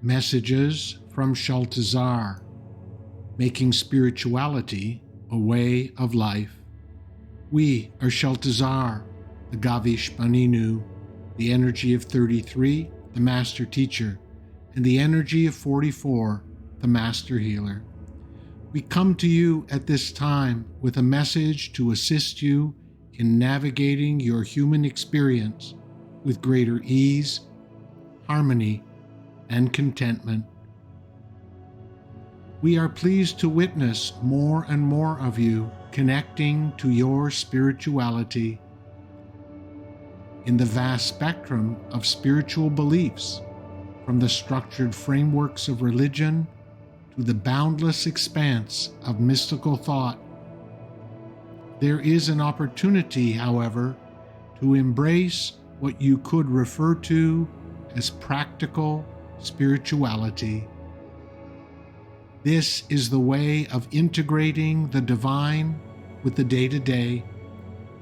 Messages from Shaltazar, making spirituality a way of life. We are Shaltazar, the Gavish Banenu, the energy of 33, the Master Teacher, and the energy of 44, the Master Healer. We come to you at this time with a message to assist you in navigating your human experience with greater ease, harmony, and contentment. We are pleased to witness more and more of you connecting to your spirituality. In the vast spectrum of spiritual beliefs, from the structured frameworks of religion to the boundless expanse of mystical thought, there is an opportunity, however, to embrace what you could refer to as practical spirituality. This is the way of integrating the divine with the day-to-day,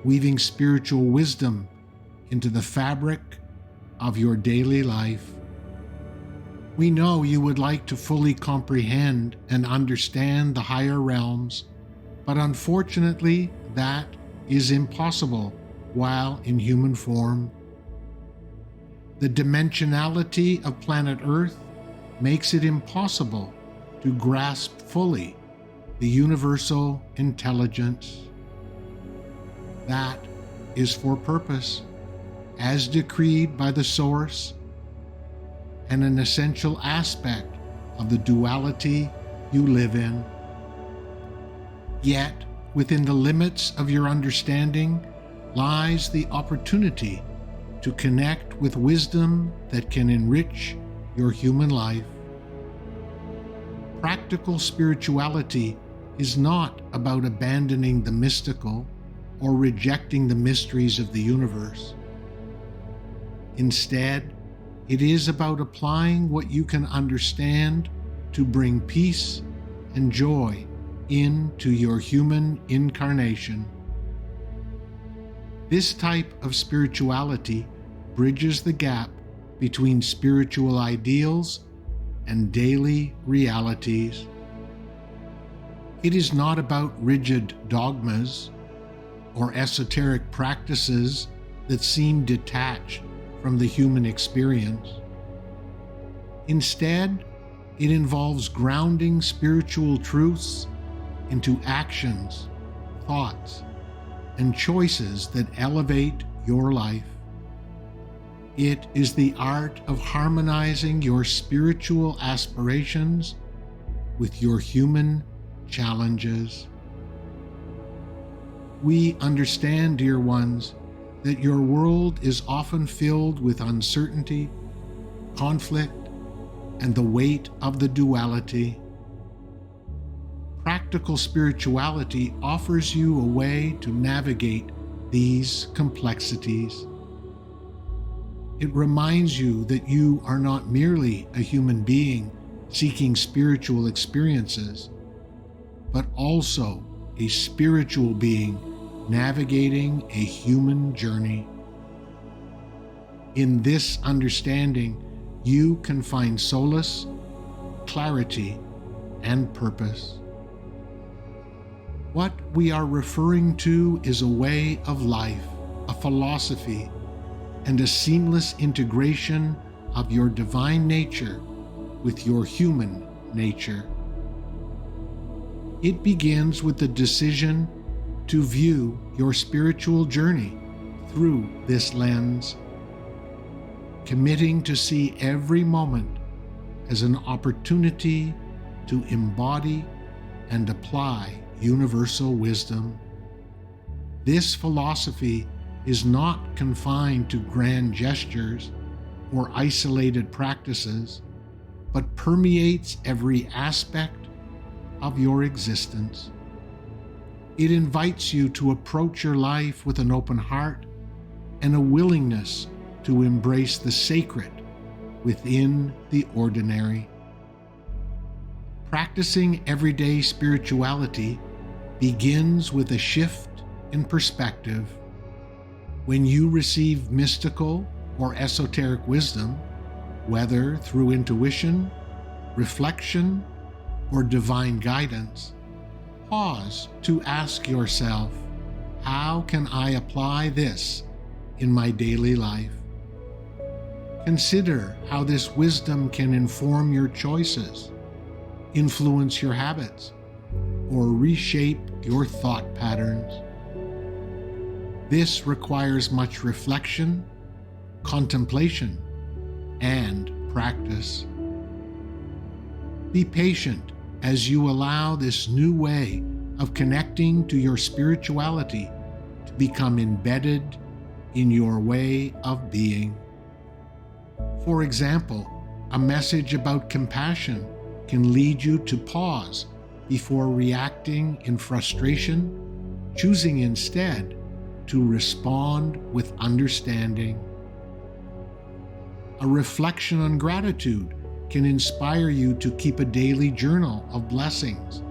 weaving spiritual wisdom into the fabric of your daily life. We know you would like to fully comprehend and understand the higher realms, but unfortunately, that is impossible while in human form. The dimensionality of planet Earth makes it impossible to grasp fully the universal intelligence. That is for purpose, as decreed by the Source, and an essential aspect of the duality you live in. Yet, within the limits of your understanding lies the opportunity to connect with wisdom that can enrich your human life. Practical spirituality is not about abandoning the mystical or rejecting the mysteries of the universe. Instead, it is about applying what you can understand to bring peace and joy into your human incarnation. This type of spirituality bridges the gap between spiritual ideals and daily realities. It is not about rigid dogmas or esoteric practices that seem detached from the human experience. Instead, it involves grounding spiritual truths into actions, thoughts, and choices that elevate your life. It is the art of harmonizing your spiritual aspirations with your human challenges. We understand, dear ones, that your world is often filled with uncertainty, conflict, and the weight of the duality. Practical spirituality offers you a way to navigate these complexities. It reminds you that you are not merely a human being seeking spiritual experiences, but also a spiritual being navigating a human journey. In this understanding, you can find solace, clarity, and purpose. What we are referring to is a way of life, a philosophy, and a seamless integration of your divine nature with your human nature. It begins with the decision to view your spiritual journey through this lens, committing to see every moment as an opportunity to embody and apply universal wisdom. This philosophy is not confined to grand gestures or isolated practices, but permeates every aspect of your existence. It invites you to approach your life with an open heart and a willingness to embrace the sacred within the ordinary. Practicing everyday spirituality begins with a shift in perspective. When you receive mystical or esoteric wisdom, whether through intuition reflection, or divine guidance, pause to ask yourself, how can I apply this in my daily life? Consider how this wisdom can inform your choices, influence your habits, or reshape your thought patterns. This requires much reflection, contemplation, and practice. Be patient as you allow this new way of connecting to your spirituality to become embedded in your way of being. For example, a message about compassion can lead you to pause before reacting in frustration, choosing instead to respond with understanding. A reflection on gratitude can inspire you to keep a daily journal of blessings,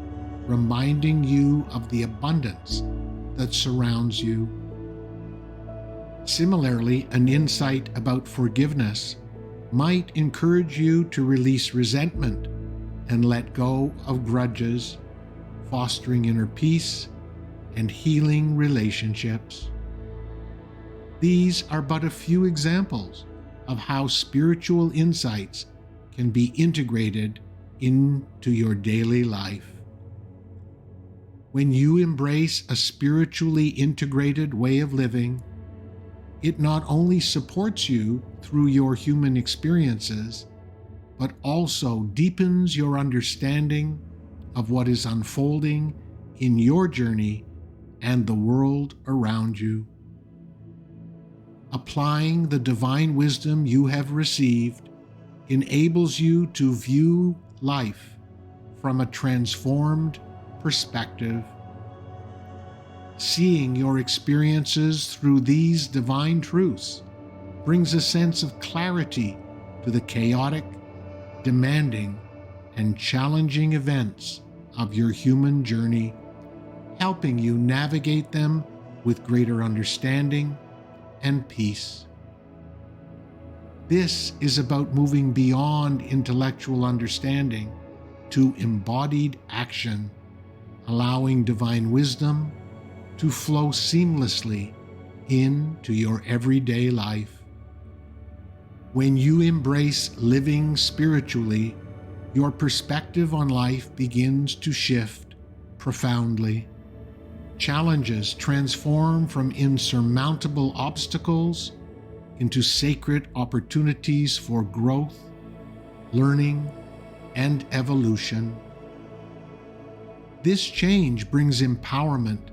reminding you of the abundance that surrounds you. Similarly, an insight about forgiveness might encourage you to release resentment and let go of grudges, fostering inner peace and healing relationships. These are but a few examples of how spiritual insights can be integrated into your daily life. When you embrace a spiritually integrated way of living, it not only supports you through your human experiences, but also deepens your understanding of what is unfolding in your journey and the world around you. Applying the divine wisdom you have received enables you to view life from a transformed perspective. Seeing your experiences through these divine truths brings a sense of clarity to the chaotic, demanding, and challenging events of your human journey, helping you navigate them with greater understanding and peace. This is about moving beyond intellectual understanding to embodied action, allowing divine wisdom to flow seamlessly into your everyday life. When you embrace living spiritually, your perspective on life begins to shift profoundly. Challenges transform from insurmountable obstacles into sacred opportunities for growth, learning, and evolution. This change brings empowerment,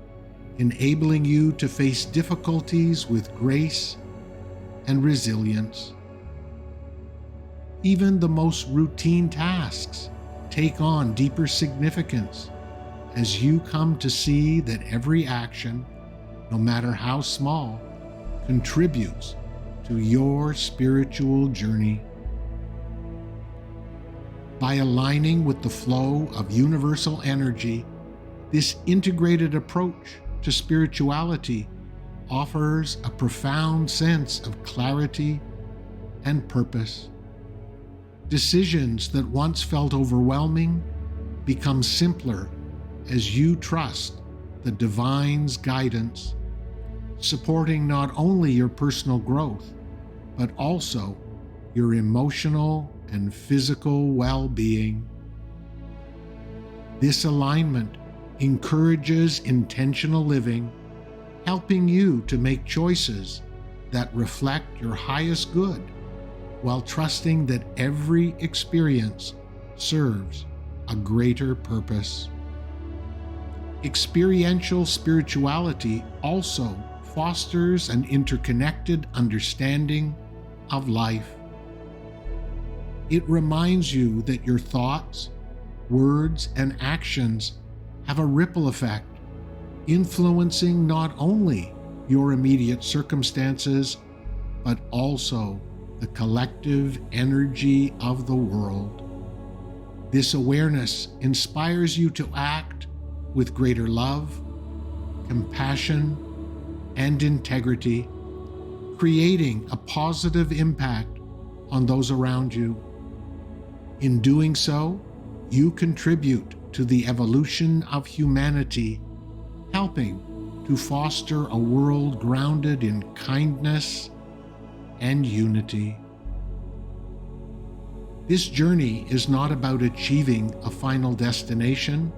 enabling you to face difficulties with grace and resilience. Even the most routine tasks take on deeper significance as you come to see that every action, no matter how small, contributes to your spiritual journey. By aligning with the flow of universal energy, this integrated approach to spirituality offers a profound sense of clarity and purpose. Decisions that once felt overwhelming become simpler as you trust the divine's guidance, supporting not only your personal growth, but also your emotional and physical well-being. This alignment encourages intentional living, helping you to make choices that reflect your highest good, while trusting that every experience serves a greater purpose. Experiential spirituality also fosters an interconnected understanding of life. It reminds you that your thoughts, words, and actions have a ripple effect, influencing not only your immediate circumstances, but also the collective energy of the world. This awareness inspires you to act with greater love, compassion, and integrity, creating a positive impact on those around you. In doing so, you contribute to the evolution of humanity, helping to foster a world grounded in kindness and unity. This journey is not about achieving a final destination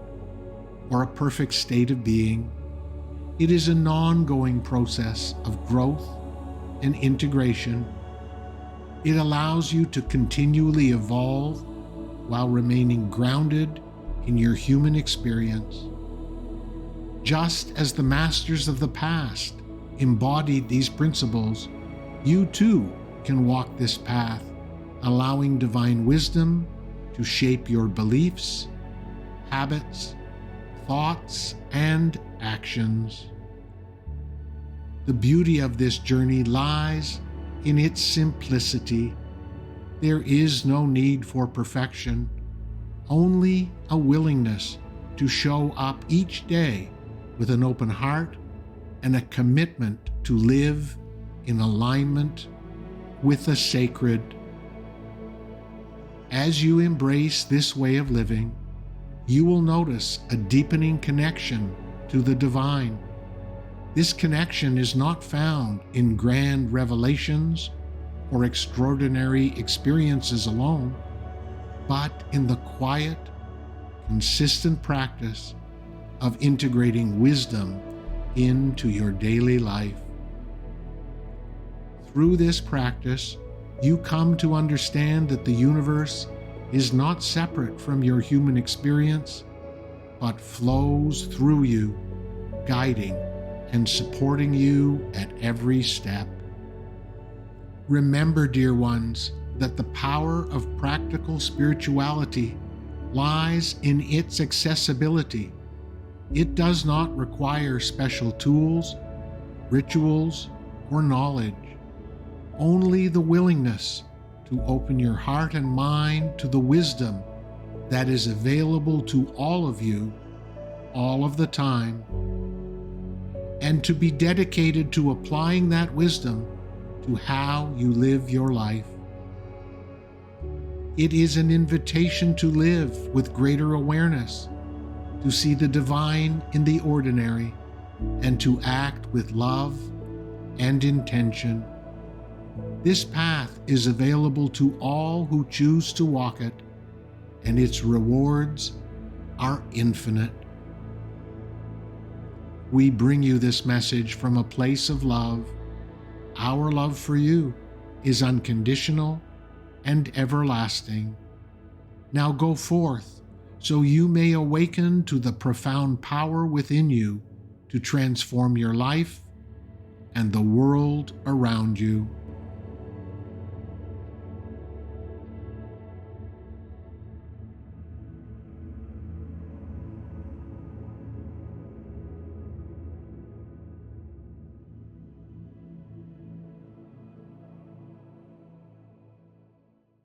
or a perfect state of being. It is an ongoing process of growth and integration. It allows you to continually evolve while remaining grounded in your human experience. Just as the masters of the past embodied these principles, you too can walk this path, allowing divine wisdom to shape your beliefs, habits, thoughts, and actions. The beauty of this journey lies in its simplicity. There is no need for perfection, only a willingness to show up each day with an open heart and a commitment to live in alignment with the sacred. As you embrace this way of living, you will notice a deepening connection to the divine. This connection is not found in grand revelations or extraordinary experiences alone, but in the quiet, consistent practice of integrating wisdom into your daily life. Through this practice, you come to understand that the universe is not separate from your human experience, but flows through you, guiding and supporting you at every step. Remember, dear ones, that the power of practical spirituality lies in its accessibility. It does not require special tools, rituals, or knowledge. Only the willingness to open your heart and mind to the wisdom that is available to all of you, all of the time, and to be dedicated to applying that wisdom to how you live your life. It is an invitation to live with greater awareness, to see the divine in the ordinary, and to act with love and intention. This path is available to all who choose to walk it, and its rewards are infinite. We bring you this message from a place of love. Our love for you is unconditional and everlasting. Now go forth so you may awaken to the profound power within you to transform your life and the world around you.